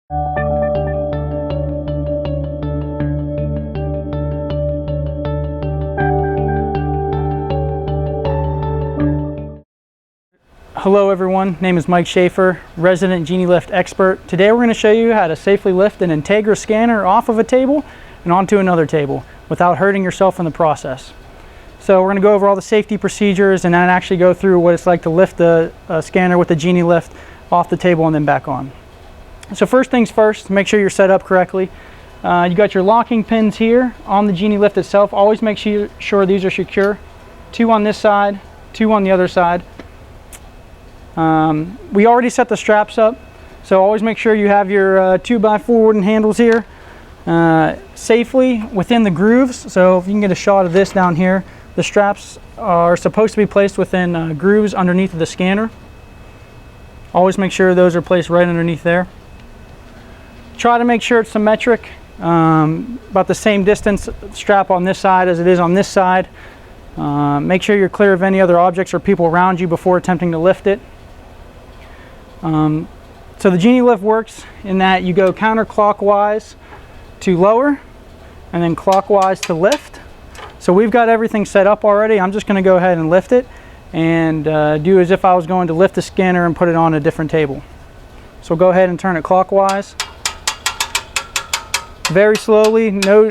Hello everyone, name is Mike Schaefer, resident Genie lift expert. Today we're going to show you how to safely lift an Integra scanner off of a table and onto another table without hurting yourself in the process. So we're going to go over all the safety procedures and then actually go through what it's like to lift the scanner with the Genie lift off the table and then back on. So first things first, make sure you're set up correctly. You got your locking pins here on the Genie lift itself. Always make sure these are secure. 2 on this side, 2 on the other side. We already set the straps up, so always make sure you have your 2x4 wooden handles here safely within the grooves. So if you can get a shot of this down here, the straps are supposed to be placed within grooves underneath of the scanner. Always make sure those are placed right underneath there. Try to make sure it's symmetric, about the same distance strap on this side as it is on this side. Make sure you're clear of any other objects or people around you before attempting to lift it. So the Genie lift works in that you go counterclockwise to lower and then clockwise to lift. So we've got everything set up already. I'm just going to go ahead and lift it and do as if I was going to lift the scanner and put it on a different table. So go ahead and turn it clockwise. Very slowly, no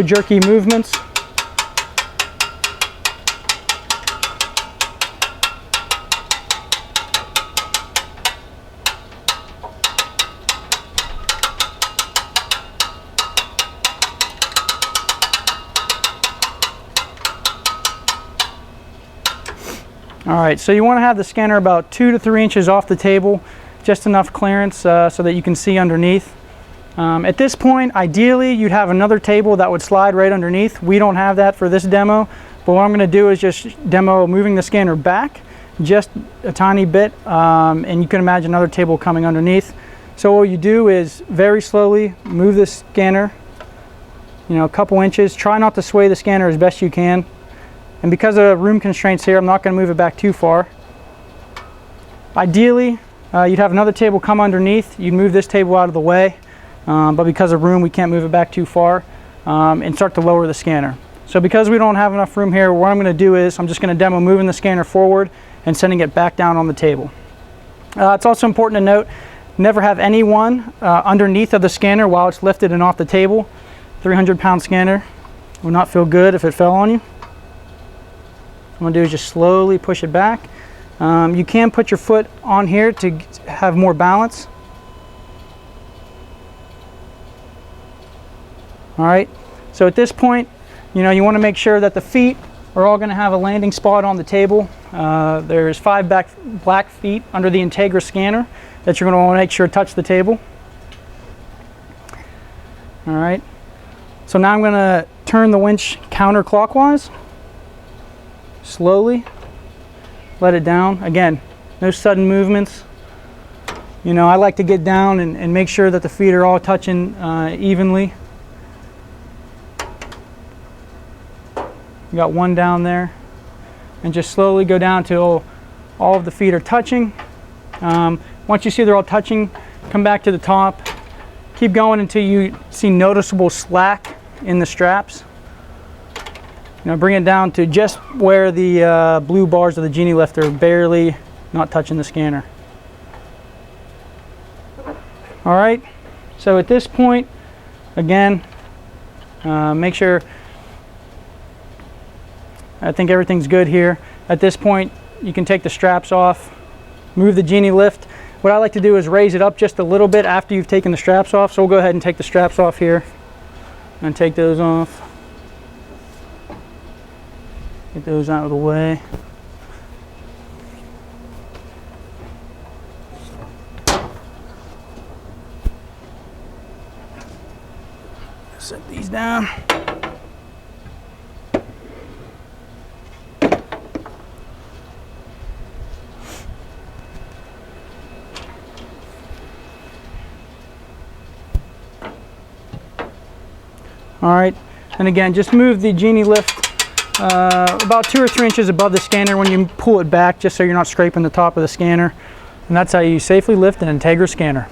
jerky movements. Alright, so you want to have the scanner about 2 to 3 inches off the table, just enough clearance so that you can see underneath. At this point, ideally, you'd have another table that would slide right underneath. We don't have that for this demo, but what I'm going to do is just demo moving the scanner back just a tiny bit, and you can imagine another table coming underneath. So what you do is very slowly move the scanner, a couple inches. Try not to sway the scanner as best you can. And because of room constraints here, I'm not going to move it back too far. Ideally, you'd have another table come underneath. You'd move this table out of the way, but because of room, we can't move it back too far, and start to lower the scanner. So because we don't have enough room here, what I'm going to do is I'm just going to demo moving the scanner forward and sending it back down on the table. It's also important to note, never have anyone underneath of the scanner while it's lifted and off the table. 300-pound scanner will not feel good if it fell on you. What I'm going to do is just slowly push it back. You can put your foot on here to have more balance. Alright, so at this point, you want to make sure that the feet are all going to have a landing spot on the table. There's 5 black feet under the Integra scanner that you're going to want to make sure touch the table. Alright, so now I'm going to turn the winch counterclockwise. Slowly let it down. Again, no sudden movements. I like to get down and make sure that the feet are all touching evenly. You got one down there, and just slowly go down till all of the feet are touching. Once you see they're all touching, come back to the top. Keep going until you see noticeable slack in the straps. Bring it down to just where the blue bars of the Genie lift are barely not touching the scanner. Alright, so at this point, again, make sure, I think everything's good here. At this point, you can take the straps off, move the Genie lift. What I like to do is raise it up just a little bit after you've taken the straps off. So we'll go ahead and take the straps off here and take those off. Get those out of the way. Set these down. All right, and again, just move the Genie lift about 2 or 3 inches above the scanner when you pull it back, just so you're not scraping the top of the scanner. And that's how you safely lift an Integra scanner.